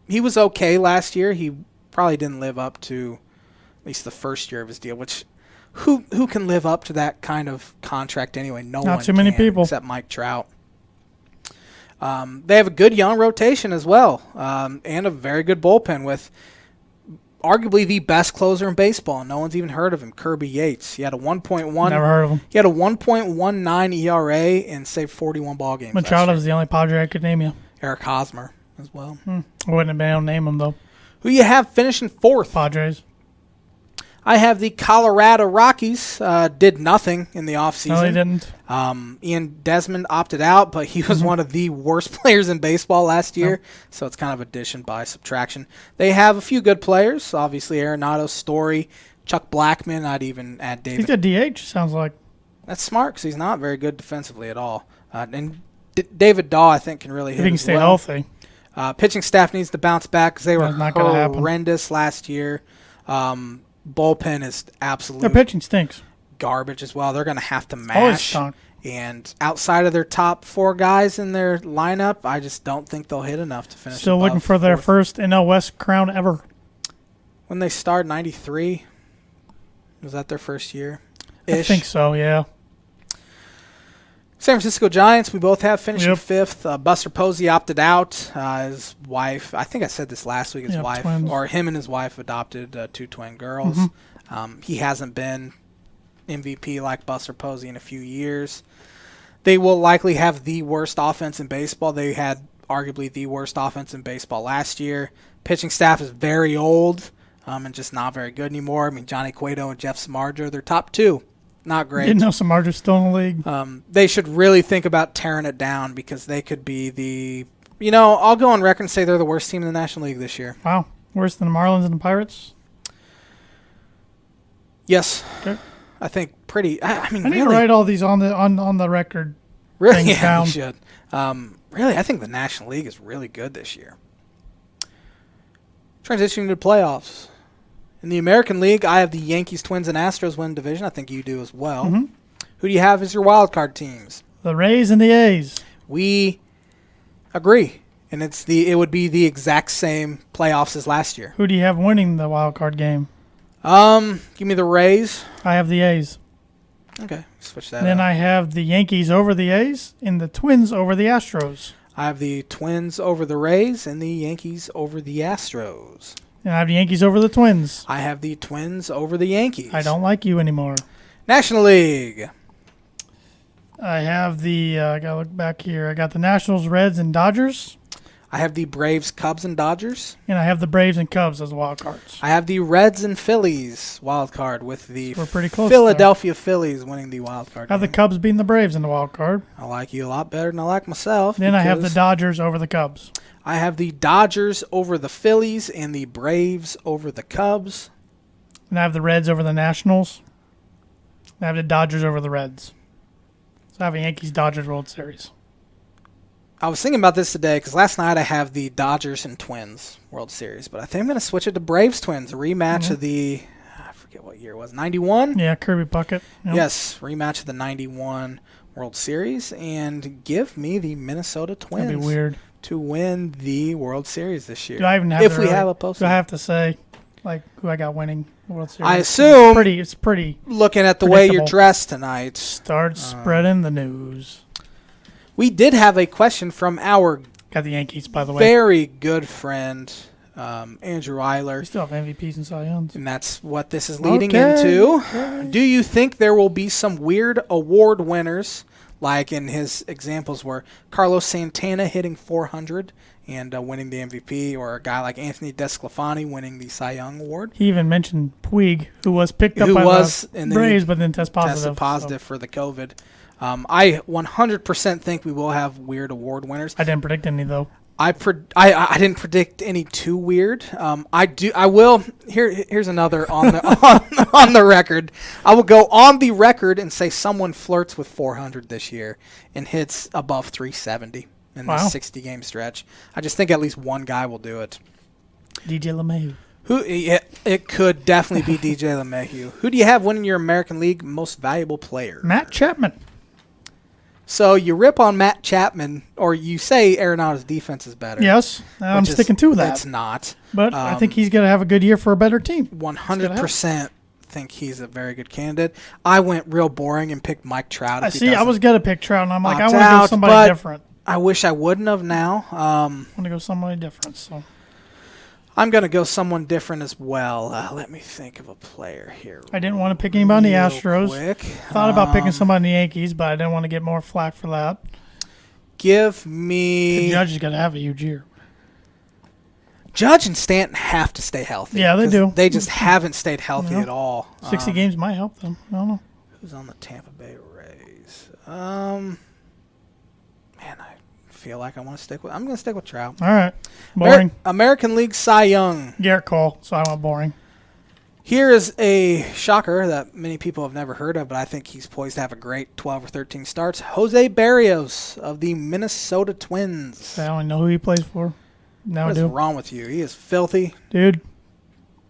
He was okay last year. He probably didn't live up to at least the first year of his deal, which who can live up to that kind of contract anyway? Not too many people except Mike Trout. They have a good young rotation as well, and a very good bullpen with arguably the best closer in baseball. No one's even heard of him, Kirby Yates. He had a 1.1. Never heard of him. He had a 1.19 ERA and saved 41 ball games. Machado's the only Padre I could name you. Eric Hosmer as well. I wouldn't have been able to name him though. Who you have finishing fourth? Padres. I have the Colorado Rockies. Did nothing in the offseason. No, they didn't. Ian Desmond opted out, but he was one of the worst players in baseball last year, so it's kind of addition by subtraction. They have a few good players, obviously Arenado, Story, Chuck Blackmon. I'd even add David. He's a DH, sounds like. That's smart because he's not very good defensively at all. And David Dahl, I think, can really hit if he can as stay well. healthy. Pitching staff needs to bounce back because they were That's not horrendous last year. Bullpen is absolute Their pitching stinks. garbage as well. They're going to have to Always mash. stunk. And outside of their top 4 guys in their lineup, I just don't think they'll hit enough to finish. Still looking for their first NL West crown ever. When they started 93, was that their first year? I think so, yeah. San Francisco Giants, we both have finishing 5th. Buster Posey opted out. His wife, I think I said this last week, him and his wife adopted 2 twin girls. He hasn't been MVP like Buster Posey in a few years. They will likely have the worst offense in baseball. They had arguably the worst offense in baseball last year. Pitching staff is very old and just not very good anymore. I mean, Johnny Cueto and Jeff Samardzija, they're top 2. Not great. Didn't know Samardzija's still in the league. They should really think about tearing it down because they could be the, I'll go on record and say they're the worst team in the National League this year. Wow. Worse than the Marlins and the Pirates? Yes. Okay. I think pretty. I need to write all these on the record. Really? Yeah, you should. Really, I think the National League is really good this year. Transitioning to the playoffs. In the American League, I have the Yankees, Twins, and Astros win division. I think you do as well. Who do you have as your wild card teams? The Rays and the A's. We agree, and it would be the exact same playoffs as last year. Who do you have winning the wild card game? Give me the Rays. I have the A's. Okay, switch that. And then I have the Yankees over the A's and the Twins over the Astros. I have the Twins over the Rays and the Yankees over the Astros. And I have the Yankees over the Twins. I have the Twins over the Yankees. I don't like you anymore. National League. I have I got to look back here. I got the Nationals, Reds, and Dodgers. I have the Braves, Cubs, and Dodgers. And I have the Braves and Cubs as wild cards. I have the Reds and Phillies wild card with the we're pretty close Philadelphia Phillies winning the wild card. I have the Cubs beating the Braves in the wild card. I like you a lot better than I like myself. Then I have the Dodgers over the Cubs. I have the Dodgers over the Phillies and the Braves over the Cubs. And I have the Reds over the Nationals. And I have the Dodgers over the Reds. So I have a Yankees-Dodgers World Series. I was thinking about this today because last night I have the Dodgers and Twins World Series, but I think I'm going to switch it to Braves-Twins, a rematch of the, I forget what year it was, 91? Yeah, Kirby Puckett. Yep. Yes, rematch of the 91 World Series, and give me the Minnesota Twins. That'd be weird. To win the World Series this year. Do I even have if we have a postseason? Do I have to say, who I got winning the World Series? I assume it's pretty looking at the way you're dressed tonight. Start spreading the news. We did have a question from our got the Yankees, by the way. Very good friend, Andrew Eiler. We still have MVPs and Cy Youngs. And that's what this is leading into. Okay. Do you think there will be some weird award winners, like in his examples were Carlos Santana hitting 400 and winning the MVP, or a guy like Anthony DeSclafani winning the Cy Young Award? He even mentioned Puig, who was picked up by the Braves, but then tested positive for the COVID. I 100% think we will have weird award winners. I didn't predict any, though. I didn't predict any too weird. I will. Here's another on the on the record. I will go on the record and say someone flirts with 400 this year and hits above 370 in the 60 game stretch. I just think at least one guy will do it. DJ LeMahieu. It could definitely be DJ LeMahieu. Who do you have winning your American League Most Valuable Player? Matt Chapman. So you rip on Matt Chapman, or you say Arenado's defense is better. Yes, I'm sticking to that. It's not. But I think he's going to have a good year for a better team. 100% think he's a very good candidate. I went real boring and picked Mike Trout. I was going to pick Trout, and I'm like, I want to go somebody different. I wish I wouldn't have now. I want to go somebody different, so... I'm going to go someone different as well. Let me think of a player here. I didn't want to pick anybody in the Astros. Quick. Thought about picking somebody in the Yankees, but I didn't want to get more flack for that. Give me... The Judge is going to have a huge year. Judge and Stanton have to stay healthy. Yeah, they do. They just haven't stayed healthy at all. 60 games might help them. I don't know. Who's on the Tampa Bay Rays? Man, I feel like I'm going to stick with Trout. All right. Boring. American League Cy Young. Garrett Cole, so I went boring. Here is a shocker that many people have never heard of, but I think he's poised to have a great 12 or 13 starts. Jose Barrios of the Minnesota Twins. I don't know who he plays for. No, what is wrong with you? He is filthy. Dude,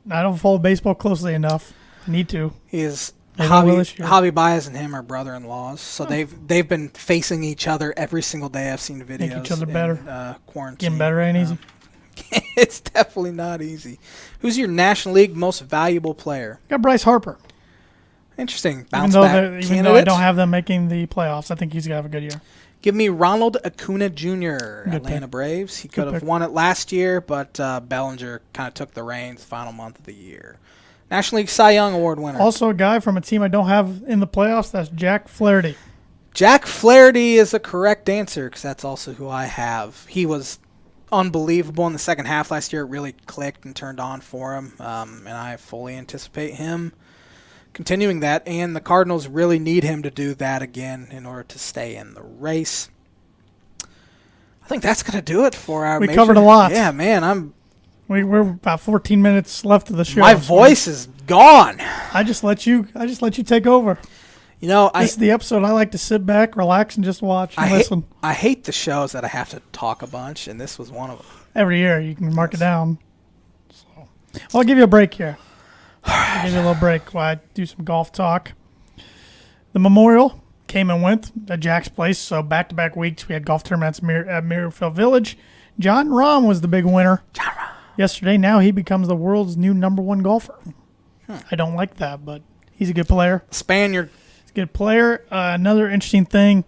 I don't follow baseball closely enough. I need to. He is Javi Baez and him are brother-in-laws, so they've been facing each other every single day. I've seen videos. Make each other better. Quarantine. Getting better ain't easy. It's definitely not easy. Who's your National League most valuable player? Got Bryce Harper. Interesting. Bounce back. Even though I don't have them making the playoffs, I think he's going to have a good year. Give me Ronald Acuna Jr., Atlanta Braves. He could have won it last year, but Bellinger kind of took the reins the final month of the year. National League Cy Young Award winner. Also a guy from a team I don't have in the playoffs, that's Jack Flaherty. Jack Flaherty is a correct answer because that's also who I have. He was unbelievable in the second half last year. It really clicked and turned on for him, and I fully anticipate him continuing that, and the Cardinals really need him to do that again in order to stay in the race. I think that's going to do it for our We covered a lot. Yeah, man, We're about 14 minutes left of the show. My voice is gone. I just let you take over. You know, this is the episode I like to sit back, relax, and just watch and listen. I hate the shows that I have to talk a bunch, and this was one of them. Every year you can mark it down. So, I'll give you a break here. I'll give you a little break while I do some golf talk. The Memorial came and went at Jack's place, so back-to-back weeks we had golf tournaments at Muirfield Village. John Rahm was the big winner yesterday. Now he becomes the world's new #1 golfer. I don't like that, but he's a good player. Spaniard. He's a good player. Another interesting thing,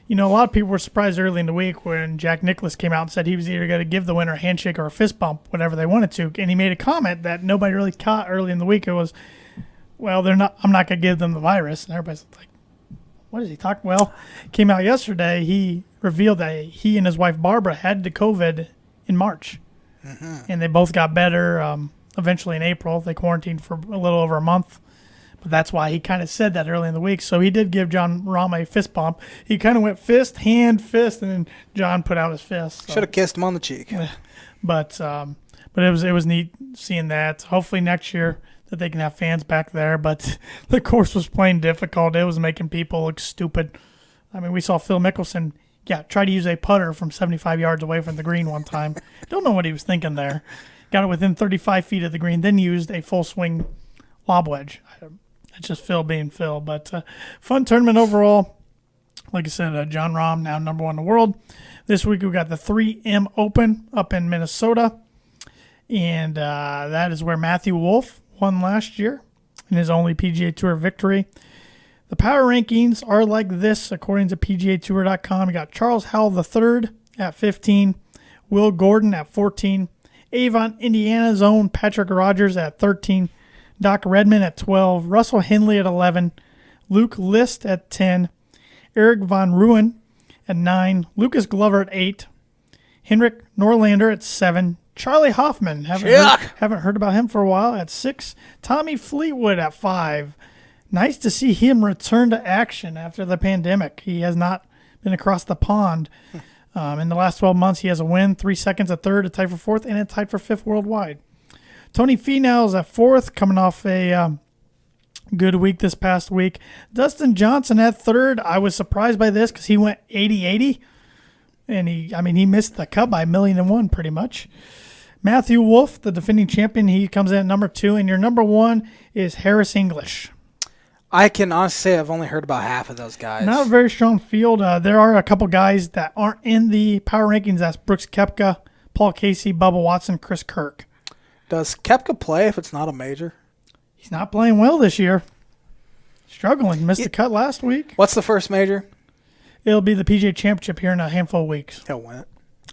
a lot of people were surprised early in the week when Jack Nicklaus came out and said he was either going to give the winner a handshake or a fist bump, whatever they wanted to. And he made a comment that nobody really caught early in the week. It was, well, I'm not going to give them the virus. And everybody's like, what is he talking? Well, came out yesterday. He revealed that he and his wife Barbara had the COVID in March. Mm-hmm. And they both got better eventually in April. They quarantined for a little over a month. But that's why he kind of said that early in the week. So he did give John Rahm a fist bump. He kind of went fist, hand, fist, and then John put out his fist. So. Should have kissed him on the cheek. But it was neat seeing that. Hopefully next year that they can have fans back there. But the course was playing difficult. It was making people look stupid. I mean, we saw Phil Mickelson, try to use a putter from 75 yards away from the green one time. Don't know what he was thinking there. Got it within 35 feet of the green, then used a full swing lob wedge. It's just Phil being Phil. But fun tournament overall. Like I said, John Rahm now #1 in the world. This week we got the 3M Open up in Minnesota. And that is where Matthew Wolff won last year in his only PGA Tour victory. The power rankings are like this, according to PGAtour.com. You got Charles Howell III at 15, Will Gordon at 14, Avon, Indiana's own Patrick Rogers at 13, Doc Redman at 12, Russell Henley at 11, Luke List at 10, Eric Von Ruin at 9, Lucas Glover at 8, Henrik Norlander at 7, Charlie Hoffman, haven't heard about him for a while, at 6, Tommy Fleetwood at 5. Nice to see him return to action after the pandemic. He has not been across the pond. In the last 12 months, he has a win, 3 seconds at third, a tie for fourth, and a tie for fifth worldwide. Tony Finau's at fourth, coming off a good week this past week. Dustin Johnson at third. I was surprised by this because he went 80-80, and he missed the cut by 1,000,001 pretty much. Matthew Wolff, the defending champion, he comes in at #2, and your #1 is Harris English. I can honestly say I've only heard about half of those guys. Not a very strong field. There are a couple guys that aren't in the power rankings. That's Brooks Koepka, Paul Casey, Bubba Watson, Chris Kirk. Does Koepka play if it's not a major? He's not playing well this year. Struggling. Missed the cut last week. What's the first major? It'll be the PGA Championship here in a handful of weeks. He'll win it.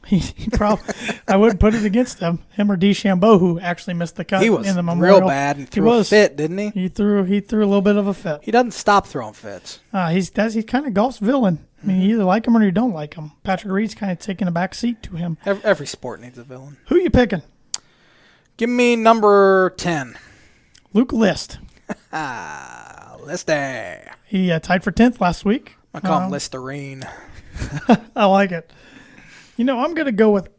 He probably. I wouldn't put it against him or DeChambeau, who actually missed the cut. He was in the Memorial. real bad and threw a fit, didn't he? He threw a little bit of a fit. He doesn't stop throwing fits. He's kind of golf's villain. I mean, you either like him or you don't like him. Patrick Reed's kind of taking a back seat to him. Every sport needs a villain. Who you picking? Give me number 10. Luke List. Listy. He tied for 10th last week. I call him Listerine. I like it. I'm going to go with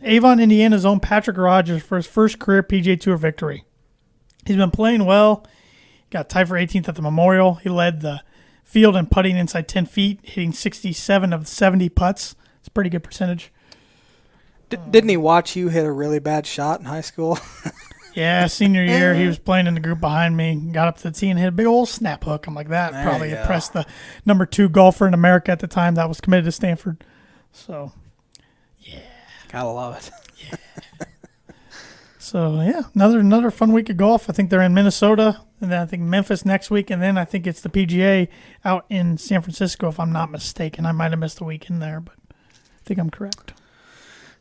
Avon, Indiana's own Patrick Rogers for his first career PGA Tour victory. He's been playing well. Got tied for 18th at the Memorial. He led the field in putting inside 10 feet, hitting 67 of 70 putts. It's a pretty good percentage. Didn't he watch you hit a really bad shot in high school? Yeah, senior year, he was playing in the group behind me, got up to the tee and hit a big old snap hook. I'm like, that There probably you go. impressed the number 2 golfer in America at the time that was committed to Stanford. So, yeah. Gotta love it. So, yeah, another fun week of golf. I think they're in Minnesota, and then I think Memphis next week, and then I think it's the PGA out in San Francisco, if I'm not mistaken. I might have missed a week in there, but I think I'm correct.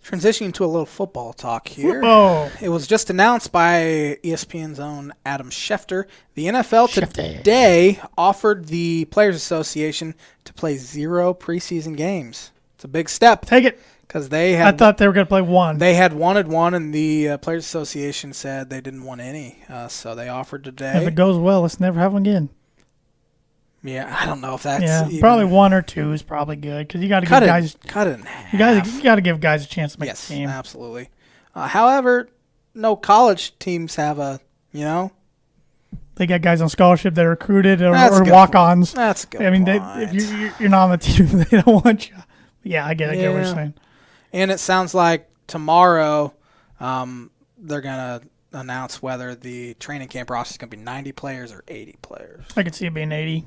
Transitioning to a little football talk here. Football. It was just announced by ESPN's own Adam Schefter. The NFL today offered the Players Association to play 0 preseason games. It's a big step. Take it. Because I thought they were going to play 1. They had wanted 1, and the Players Association said they didn't want any. So they offered today. If it goes well, let's never have one again. Yeah, I don't know if that's probably 1 or 2 is probably good because you got to give guys cut it in half. You got to give guys a chance to make the team. Yes, absolutely. However, no college teams have they got guys on scholarship that are recruited or point. walk-ons. That's a good I mean, point. if you're not on the team, they don't want you. Yeah, I get what you're saying. And it sounds like tomorrow they're going to announce whether the training camp roster is going to be 90 players or 80 players. I could see it being 80.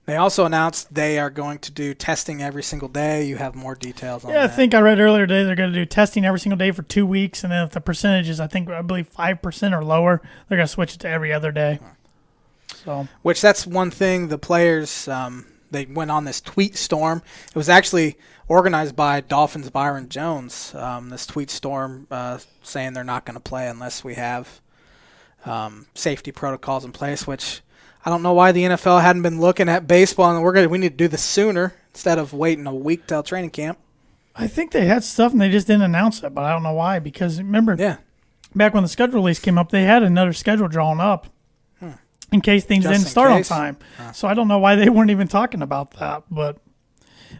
They also announced they are going to do testing every single day. You have more details on that. Yeah, I think I read earlier today they're going to do testing every single day for 2 weeks, and then if the percentage is, I believe 5% or lower, they're going to switch it to every other day. So, which that's one thing the players they went on this tweet storm. It was actually organized by Dolphins' Byron Jones. This tweet storm saying they're not going to play unless we have safety protocols in place, which I don't know why the NFL hadn't been looking at baseball, and we need to do this sooner instead of waiting a week till training camp. I think they had stuff and they just didn't announce it, but I don't know why. Because remember, back when the schedule release came up, they had another schedule drawn up in case things didn't start on time. So I don't know why they weren't even talking about that. But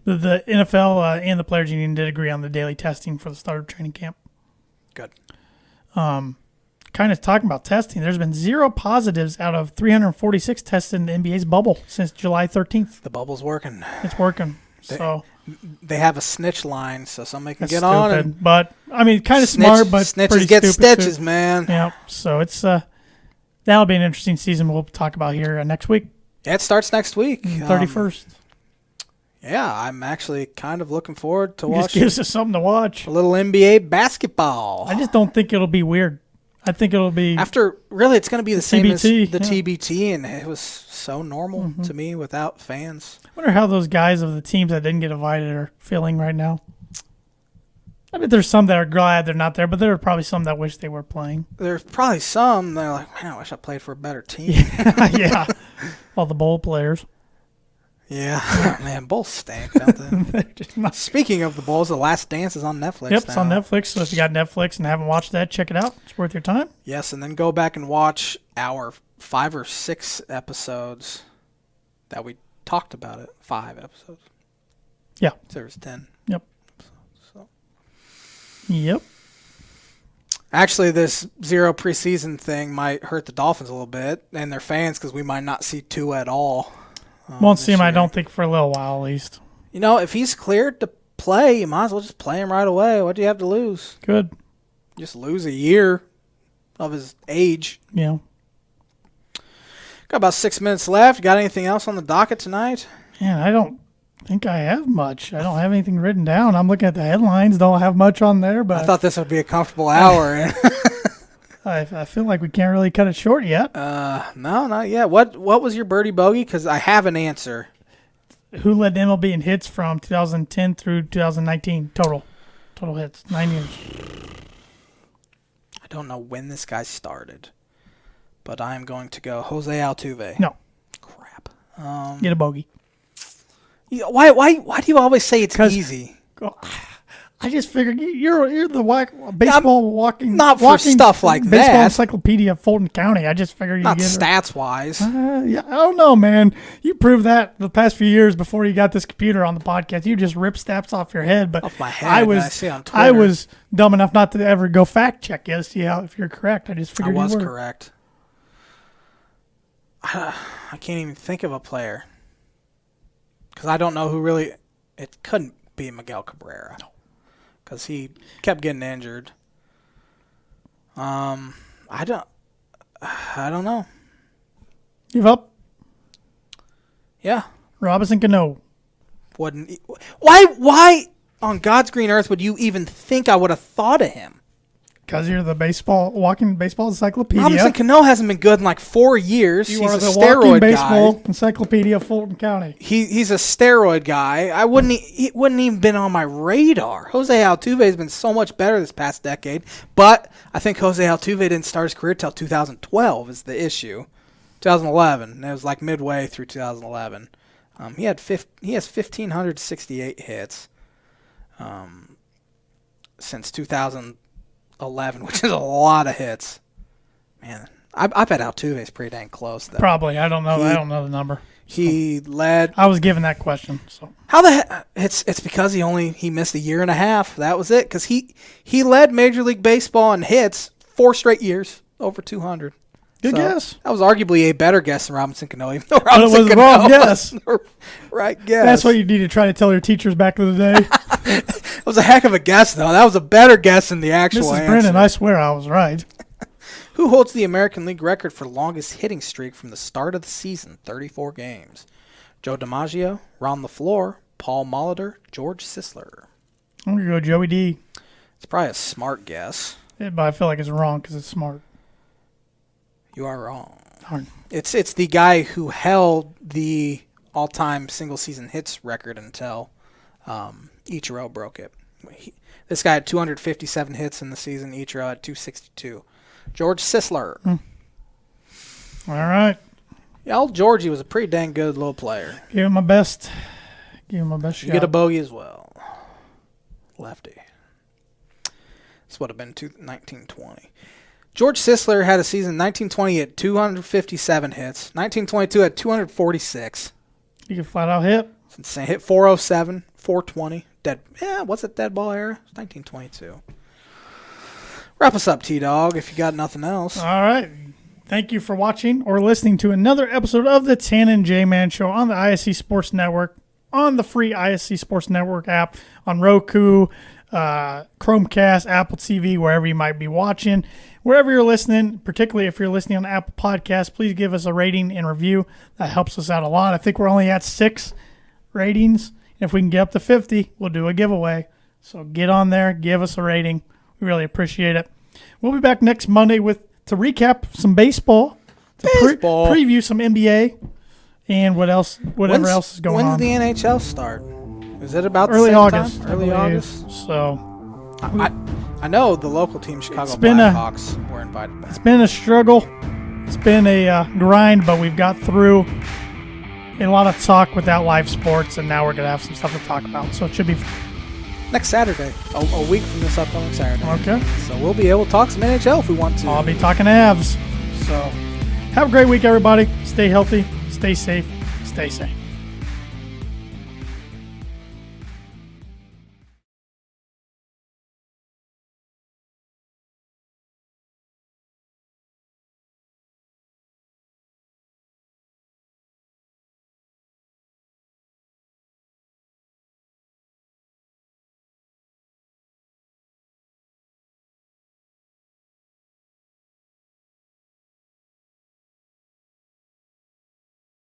the NFL and the Players Union did agree on the daily testing for the start of training camp. Good. Kind of talking about testing, there's been 0 positives out of 346 tested in the NBA's bubble since July 13th. The bubble's working. It's working. They have a snitch line, so somebody can get stupid, on. But, I mean, kind of smart, but snitches get stitches, too. Man. Yeah, so it's that'll be an interesting season we'll talk about here next week. Yeah, it starts next week. 31st. Yeah, I'm actually kind of looking forward to watching. Just gives us something to watch. A little NBA basketball. I just don't think it'll be weird. I think it'll be it's going to be the same TBT, as the TBT, and it was so normal to me without fans. I wonder how those guys of the teams that didn't get invited are feeling right now. I bet there's some that are glad they're not there, but there are probably some that wish they were playing. There's probably some that are like, man, I wish I played for a better team. Yeah. All the bowl players. Yeah. Man, bowls stink, don't they? Speaking of the bowls, The Last Dance is on Netflix. Yep, it's on Netflix. So if you got Netflix and haven't watched that, check it out. It's worth your time. Yes, and then go back and watch our 5 or 6 episodes that we talked about it. 5 episodes. Yeah. There was 10. Yep. So. Yep. Actually, this 0 preseason thing might hurt the Dolphins a little bit and their fans because we might not see Tua at all. Won't see him, I don't think, for a little while at least. If he's cleared to play, you might as well just play him right away. What do you have to lose? Good. Just lose a year of his age. Yeah. Got about 6 minutes left. Got anything else on the docket tonight? Man, I don't think I have much. I don't have anything written down. I'm looking at the headlines. Don't have much on there, but I thought this would be a comfortable hour. I feel like we can't really cut it short yet. No, not yet. What was your birdie bogey? Because I have an answer. Who led the MLB in hits from 2010 through 2019 total? Total hits, 9 years. I don't know when this guy started, but I am going to go Jose Altuve. No. Crap. Get a bogey. Why do you always say it's easy? I just figured you're the baseball walking. Not for walking stuff like baseball that. Encyclopedia of Fulton County. I just figured you Not get stats wise. Yeah, I don't know, man. You proved that the past few years before you got this computer on the podcast. You just rip stats off your head. But Off my head. I was dumb enough not to ever go fact check you to see if you're correct. I just figured I was you were correct. I can't even think of a player because I don't know who really. It couldn't be Miguel Cabrera. No. Because he kept getting injured. I don't know. Give up. Yeah. Robinson Cano. Why on God's green earth would you even think I would have thought of him? Because you're the walking baseball encyclopedia. Robinson Cano hasn't been good in like 4 years. You He's are a the steroid walking baseball guy. encyclopedia of Fulton County. He's a steroid guy. He wouldn't even been on my radar. Jose Altuve has been so much better this past decade, but I think Jose Altuve didn't start his career till 2012 is the issue. 2011. It was like midway through 2011. He has 1,568 hits since 2011, which is a lot of hits. Man, I bet Altuve's pretty dang close though. Probably. I don't know. I don't know the number. He led. I was given that question. So how the heck? It's because he missed a year and a half. That was it. Because he led Major League Baseball in hits 4 straight years over 200. Good guess. That was arguably a better guess than Robinson Cano, even though Robinson But it was the Cano wrong guess. Right guess. That's what you need to try to tell your teachers back in the day. That was a heck of a guess, though. That was a better guess than the actual Mrs. answer. Brennan, I swear I was right. Who holds the American League record for longest hitting streak from the start of the season, 34 games? Joe DiMaggio, Ron LaFleur, Paul Molitor, George Sisler. I'm going to go Joey D. It's probably a smart guess. Yeah, but I feel like it's wrong because it's smart. You are wrong. Darn. It's the guy who held the all-time single-season hits record until Ichiro broke it. This guy had 257 hits in the season. Ichiro had 262. George Sisler. All right. Yeah, old Georgie was a pretty dang good little player. Give him my best. Give him my best shot. You get a bogey as well. Lefty. This would have been 1920. George Sisler had a season 1920 at 257 hits. 1922 at 246. You can flat out hit. It's insane. Hit 407, 420. Dead. Yeah, what's it? Dead ball era? It's 1922. Wrap us up, T-Dog, if you got nothing else. All right. Thank you for watching or listening to another episode of the Tan and J-Man Show on the ISC Sports Network, on the free ISC Sports Network app, on Roku, Chromecast, Apple TV, wherever you might be watching. Wherever you're listening, particularly if you're listening on Apple Podcasts, please give us a rating and review. That helps us out a lot. I think we're only at 6 ratings. If we can get up to 50, we'll do a giveaway. So get on there, give us a rating. We really appreciate it. We'll be back next Monday to recap some baseball, to preview some NBA, and whatever else is going on. When did the NHL start? Is it about early the same August? time? Early August. So I know the local team, Chicago Blackhawks, were invited back. It's been a struggle. It's been a grind, but we've got through a lot of talk without live sports, and now we're going to have some stuff to talk about. So it should be fun. Next Saturday, a week from this upcoming Saturday. Okay. So we'll be able to talk some NHL if we want to. I'll be talking Avs. So have a great week, everybody. Stay healthy, stay safe, stay sane.